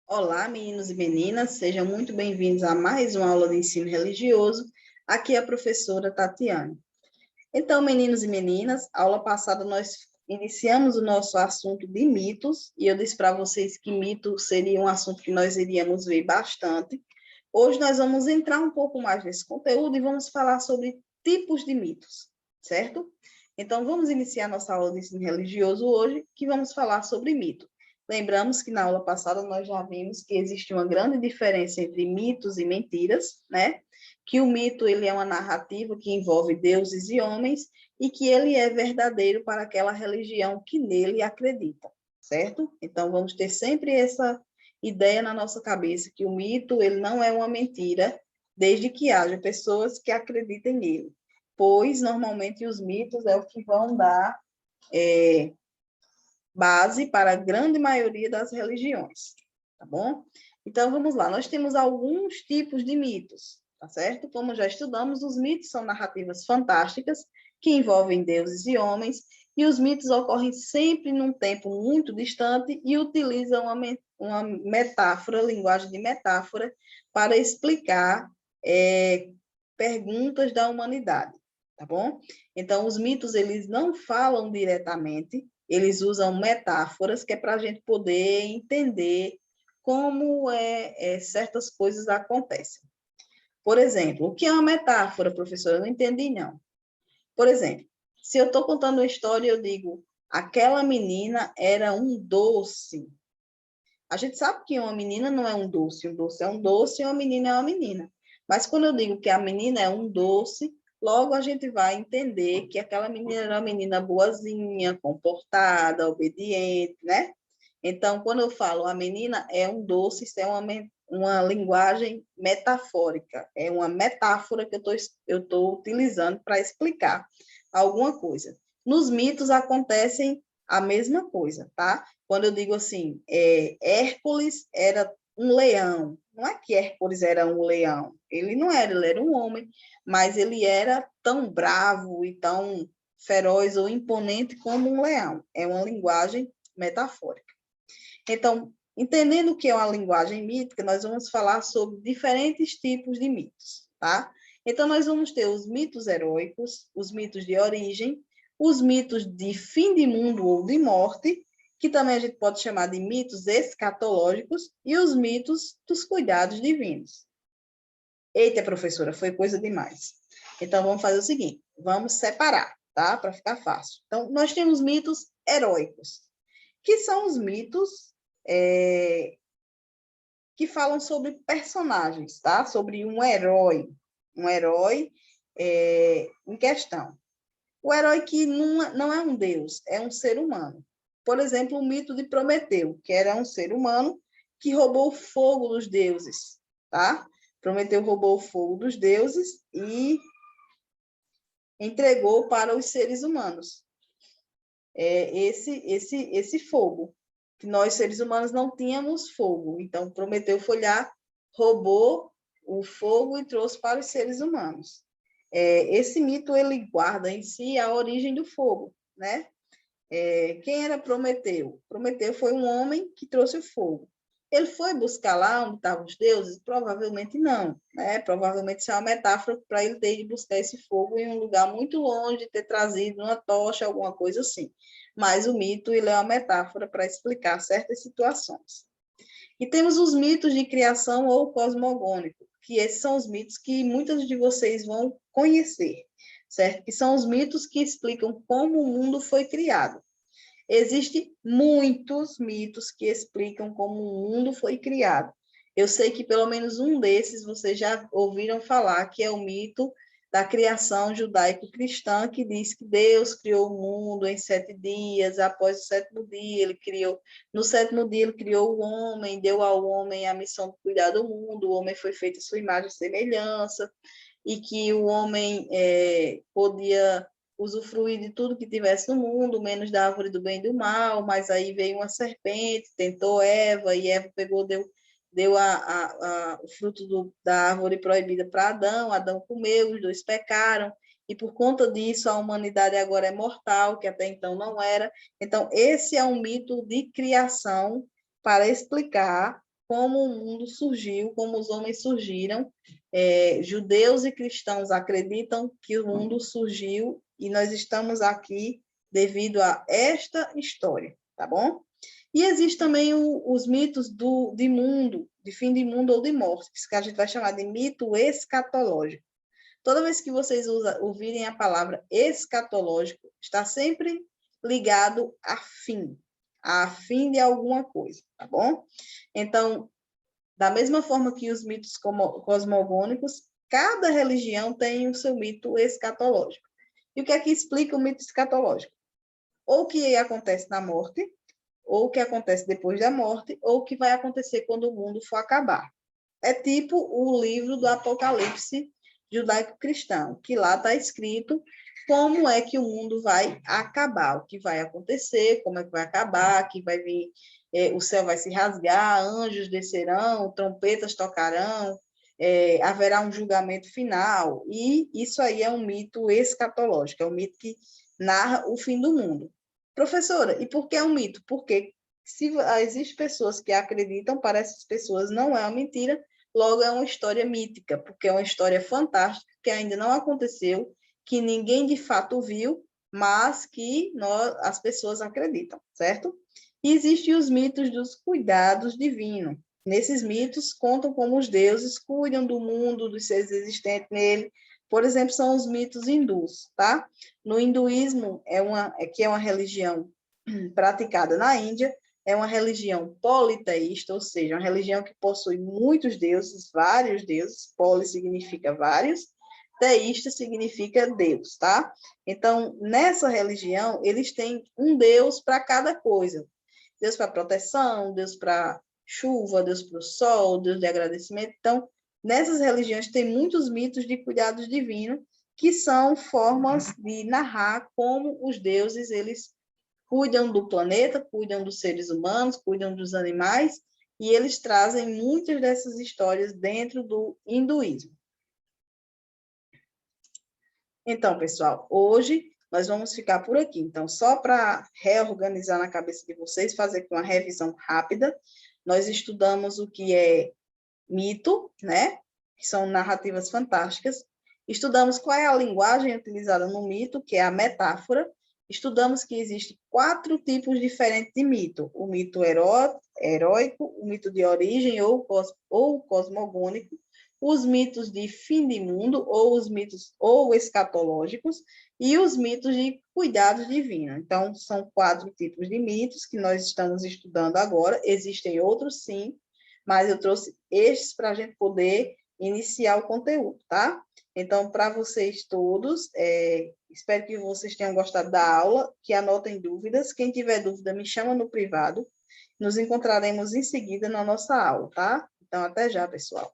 Olá, meninos e meninas, sejam muito bem-vindos a mais uma aula de ensino religioso. Aqui é a professora Tatiane. Então, meninos e meninas, aula passada nós iniciamos o nosso assunto de mitos, e eu disse para vocês que mito seria um assunto que nós iríamos ver bastante. Hoje nós vamos entrar um pouco mais nesse conteúdo e vamos falar sobre tipos de mitos, certo? Então, vamos iniciar nossa aula de ensino religioso hoje, que vamos falar sobre mito. Lembramos que na aula passada nós já vimos que existe uma grande diferença entre mitos e mentiras, né? Que o mito ele é uma narrativa que envolve deuses e homens e que ele é verdadeiro para aquela religião que nele acredita, certo? Então vamos ter sempre essa ideia na nossa cabeça que o mito ele não é uma mentira, desde que haja pessoas que acreditem nele, pois normalmente os mitos é o que vão dar base para a grande maioria das religiões, tá bom? Então, vamos lá. Nós temos alguns tipos de mitos, tá certo? Como já estudamos, os mitos são narrativas fantásticas que envolvem deuses e homens, e os mitos ocorrem sempre num tempo muito distante e utilizam uma metáfora, linguagem de metáfora, para explicar perguntas da humanidade, tá bom? Então, os mitos, eles não falam diretamente, eles usam metáforas que é para a gente poder entender como certas coisas acontecem. Por exemplo, o que é uma metáfora, professora? Eu não entendi, não. Por exemplo, se eu estou contando uma história, eu digo, aquela menina era um doce. A gente sabe que uma menina não é um doce é um doce e uma menina é uma menina. Mas quando eu digo que a menina é um doce, logo a gente vai entender que aquela menina era uma menina boazinha, comportada, obediente, né? Então, quando eu falo a menina é um doce, isso é uma linguagem metafórica, é uma metáfora que eu tô utilizando para explicar alguma coisa. Nos mitos acontecem a mesma coisa, tá? Quando eu digo assim, Hércules era um leão, não é que Hércules era um leão, ele não era, ele era um homem, mas ele era tão bravo e tão feroz ou imponente como um leão. É uma linguagem metafórica. Então, entendendo o que é uma linguagem mítica, nós vamos falar sobre diferentes tipos de mitos, tá? Então, nós vamos ter os mitos heróicos, os mitos de origem, os mitos de fim de mundo ou de morte, que também a gente pode chamar de mitos escatológicos, e os mitos dos cuidados divinos. Eita, professora, foi coisa demais. Então, vamos fazer o seguinte, vamos separar, tá? Para ficar fácil. Então, nós temos mitos heróicos, que são os mitos que falam sobre personagens, tá? Sobre um herói em questão. O herói que não é um deus, é um ser humano. Por exemplo, o mito de Prometeu, que era um ser humano que roubou o fogo dos deuses, tá? Prometeu roubou o fogo dos deuses e entregou para os seres humanos esse fogo, que nós, seres humanos, não tínhamos fogo. Então, Prometeu foi lá, roubou o fogo e trouxe para os seres humanos. Esse mito, ele guarda em si a origem do fogo, né? Quem era Prometeu? Prometeu foi um homem que trouxe o fogo. Ele foi buscar lá onde estavam os deuses? Provavelmente não, né? Provavelmente isso é uma metáfora para ele ter ido buscar esse fogo em um lugar muito longe, ter trazido uma tocha, alguma coisa assim. Mas o mito ele é uma metáfora para explicar certas situações. E temos os mitos de criação ou cosmogônico, que esses são os mitos que muitos de vocês vão conhecer, certo? Que são os mitos que explicam como o mundo foi criado. Existem muitos mitos que explicam como o mundo foi criado. Eu sei que pelo menos um desses vocês já ouviram falar, que é o mito da criação judaico-cristã, que diz que Deus criou o mundo em 7 dias, após o 7º dia, no 7º dia ele criou o homem, deu ao homem a missão de cuidar do mundo, o homem foi feito à sua imagem e semelhança, e que o homem podia usufruir de tudo que tivesse no mundo, menos da árvore do bem e do mal, mas aí veio uma serpente, tentou Eva, e Eva pegou, deu o fruto da árvore proibida para Adão, Adão comeu, os dois pecaram, e por conta disso a humanidade agora é mortal, que até então não era. Então, esse é um mito de criação para explicar como o mundo surgiu, como os homens surgiram. Judeus e cristãos acreditam que o mundo surgiu e nós estamos aqui devido a esta história, tá bom? E existe também os mitos de mundo, de fim de mundo ou de morte, que a gente vai chamar de mito escatológico. Toda vez que vocês ouvirem a palavra escatológico, está sempre ligado a fim de alguma coisa, tá bom? Então, da mesma forma que os mitos cosmogônicos, cada religião tem o seu mito escatológico. E o que é que explica o mito escatológico? Ou o que acontece na morte, ou o que acontece depois da morte, ou o que vai acontecer quando o mundo for acabar. É tipo o livro do Apocalipse judaico-cristão, que lá está escrito como é que o mundo vai acabar, o que vai acontecer, como é que vai acabar, que vai vir, o céu vai se rasgar, anjos descerão, trompetas tocarão, haverá um julgamento final, e isso aí é um mito escatológico, é um mito que narra o fim do mundo. Professora, e por que é um mito? Porque se existem pessoas que acreditam, para essas pessoas não é uma mentira, logo é uma história mítica, porque é uma história fantástica, que ainda não aconteceu, que ninguém de fato viu, mas que as pessoas acreditam, certo? E existem os mitos dos cuidados divinos. Nesses mitos, contam como os deuses cuidam do mundo, dos seres existentes nele. Por exemplo, são os mitos hindus, tá? No hinduísmo, que é uma religião praticada na Índia, é uma religião politeísta, ou seja, uma religião que possui muitos deuses, vários deuses. Poli significa vários, teísta significa Deus, tá? Então, nessa religião, eles têm um Deus para cada coisa. Deus para proteção, Deus para chuva, Deus para o sol, Deus de agradecimento. Então, nessas religiões tem muitos mitos de cuidados divinos, que são formas de narrar como os deuses, eles cuidam do planeta, cuidam dos seres humanos, cuidam dos animais, e eles trazem muitas dessas histórias dentro do hinduísmo. Então, pessoal, hoje nós vamos ficar por aqui. Então, só para reorganizar na cabeça de vocês, fazer uma revisão rápida, nós estudamos o que é mito, né? Que são narrativas fantásticas. Estudamos qual é a linguagem utilizada no mito, que é a metáfora. Estudamos que existem 4 tipos diferentes de mito: o mito heróico, o mito de origem ou cosmogônico, os mitos de fim de mundo ou os mitos ou escatológicos e os mitos de cuidados divinos. Então, são 4 tipos de mitos que nós estamos estudando agora. Existem outros, sim, mas eu trouxe estes para a gente poder iniciar o conteúdo, tá? Então, para vocês todos, espero que vocês tenham gostado da aula, que anotem dúvidas. Quem tiver dúvida, me chama no privado. Nos encontraremos em seguida na nossa aula, tá? Então, até já, pessoal.